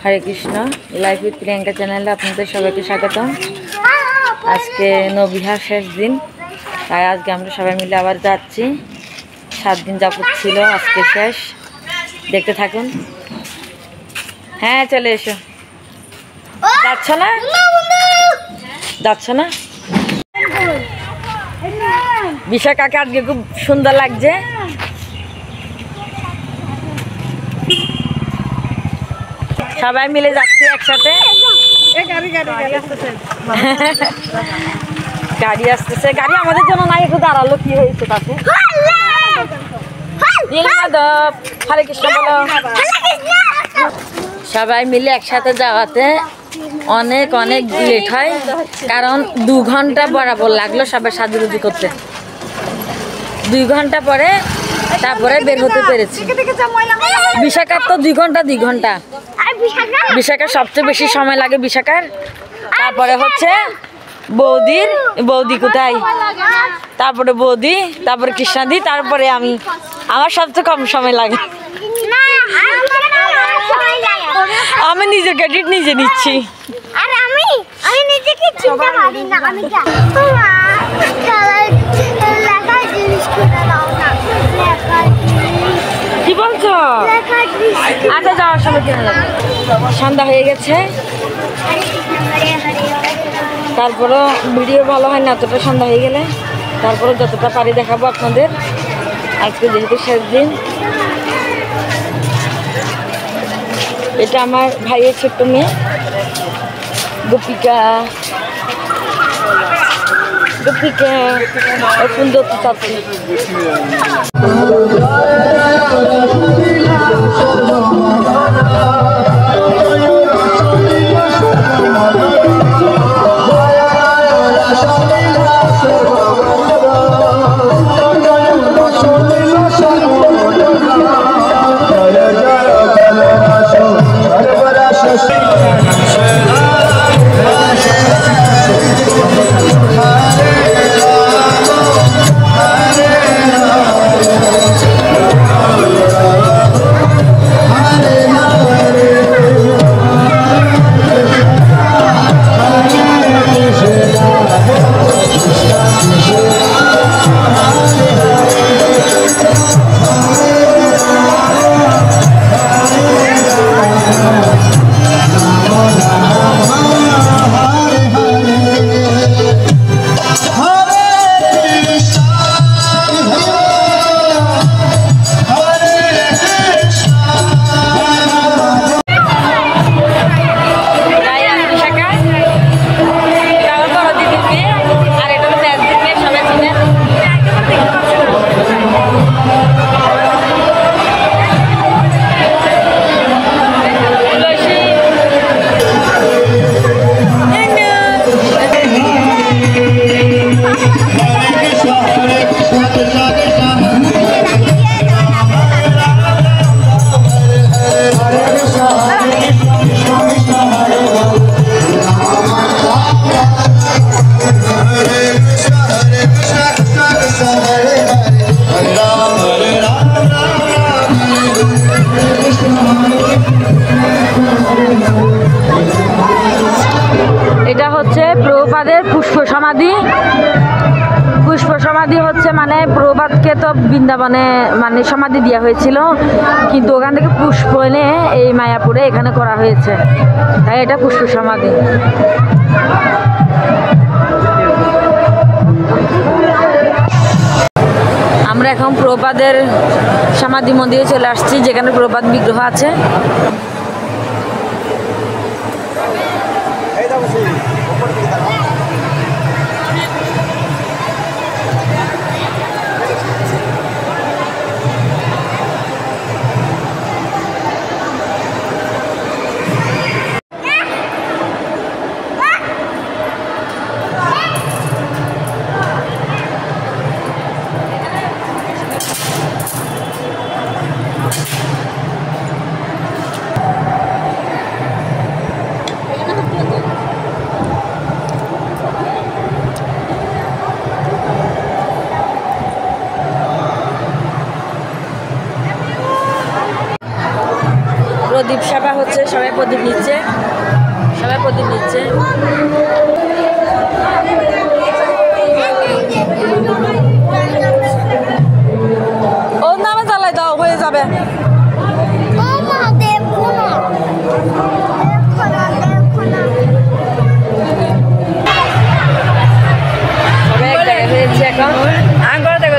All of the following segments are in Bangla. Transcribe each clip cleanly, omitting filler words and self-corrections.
Hare Krishna life with Priyanka channel अपन सबाई स्वागतम। आज के नबिहार शेष दिन ताई आज के আমরা সবাই মিলে আবার যাচ্ছি। 7 दिन যাবত ছিল আজকে শেষ। দেখতে থাকুন। হ্যাঁ চলে এসো। যাচ্ছ না? যাচ্ছ না? বিশাখাকে আজকে খুব সুন্দর লাগছে। সবাই মিলে যাচ্ছি একসাথে। গাড়ি আসতেছে, গাড়ি আমাদের জন্য নাই, একটু দাঁড়ালো। কি হয়েছে তাতে? হরে কৃষ্ণ বলো। সবাই মিলে একসাথে যাওয়াতে অনেক অনেক লেট হয়, কারণ 2 ঘন্টা বরাবর লাগলো সবাই সাজুগুজু করতে। 2 ঘন্টা পরে তারপরে বের হতে পেরেছি। বিশাখার তো 2 ঘন্টা। বিশাখার সবচেয়ে বেশি সময় লাগে বিশাখার, তারপরে হচ্ছে বৌদি কোথায়, তারপরে বৌদি, তারপরে কৃষ্ণাদি, তারপরে আমি। আমার সবচেয়ে কম সময় লাগে। আমি নিজের ক্রেডিট নিজে নিচ্ছি। কি বলছো? আচ্ছা যাওয়ার সময় কিনে যাবো। সন্ধ্যা হয়ে গেছে, তারপরও ভিডিও ভালো হয় না এতটা সন্ধ্যা হয়ে গেলে। তারপরে যতটা পারি দেখাবো আপনাদের। আজকে যেহেতু শেষ দিন। এটা আমার ভাইয়ের ছোট্ট মেয়ে গোপিকা সুন্দর চাচ্ছি। এটা হচ্ছে প্রভুপাদের পুষ্প সমাধি হচ্ছে মানে প্রভুপাদকে তো বৃন্দাবনে মানে সমাধি দেওয়া হয়েছিল, কিন্তু ওখান থেকে পুষ্প এনে এই মায়াপুরে এখানে করা হয়েছে, তাই এটা পুষ্প সমাধি। আমরা এখন প্রভুপাদের সমাধি মন্দিরে চলে আসছি, যেখানে প্রভুপাদ বিগ্রহ আছে। প্রদীপ নিচ্ছে, সবাই প্রদীপ নিচ্ছে। ওর নামে জ্বালাই দাও, হয়ে যাবে। সবাই এক জায়গায় হয়েছে এখন। আঙ্গর দেখো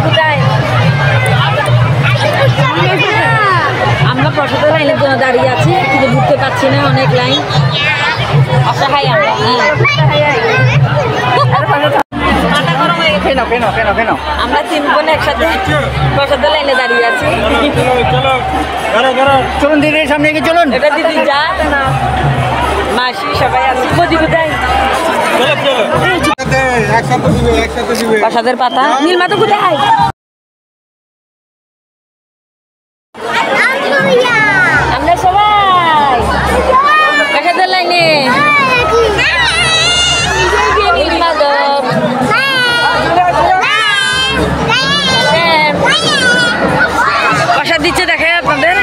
কোথায় আমরা প্রসাদের লাইনের জন্য দাঁড়িয়ে আছি, কিন্তু ঢুকতে পারছি না, অনেক লাইন, অসহায় আমরা। আমরা 3 বোন একসাথে প্রসাদের লাইনে দাঁড়িয়ে আছি। চলুন দিদি, সামনে এগিয়ে চলুন। এটা দিদি যা মাসি সবাই আছে। বদি কোথায়? প্রসাদের পাতা নীলমা তো কোথায়? আমরা সবাই প্রসাদের লাইনে। প্রসাদ দিচ্ছে দেখে আপনাদের।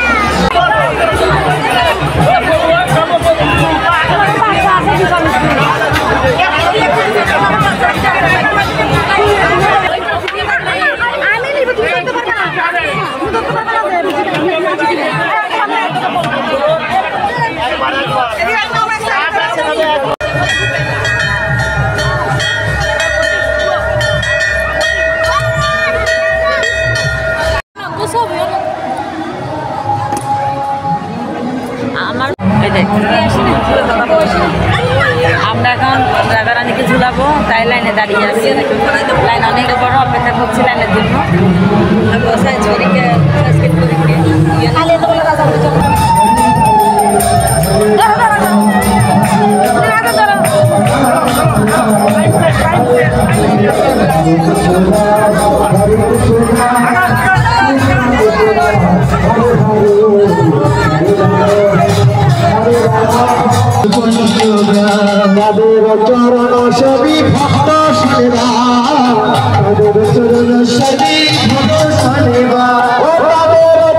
আমরা এখন রাজা রানীকে ঝুলাবো, তাই লাইনে দাঁড়িয়ে আছি। লাইন অনেক বড়, অপেক্ষা করছি লাইনের জন্য। চরণ সবই ভক্ত সেবা, চরণ সবই ভক্ত সেবা,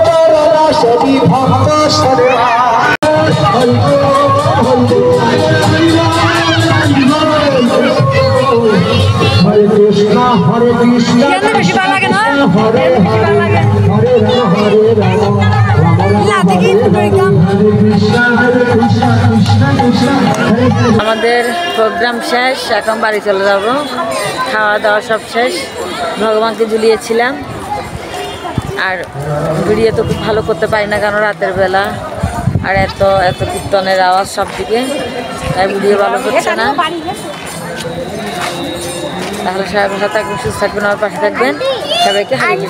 চরণ সবই ভক্ত সেবা। হরে কৃষ্ণ হরে কৃষ্ণ হরে হরে হরে রাম হরে রাম আমাদের প্রোগ্রাম শেষ, এখন বাড়ি চলে যাব। খাওয়া দাওয়া সব শেষ, ভগবানকে ঝুলিয়েছিলাম। আর ভিডিও তো খুব ভালো করতে পারি না, কারণ রাতের বেলা আর এত এত কীর্তনের আওয়াজ সব দিকে, তাই ভিডিও ভালো করছে না। তাহলে সবাই ভালো থাকবেন, সুস্থ থাকবেন, আমার পাশে থাকবেন। সবাইকে হারিয়ে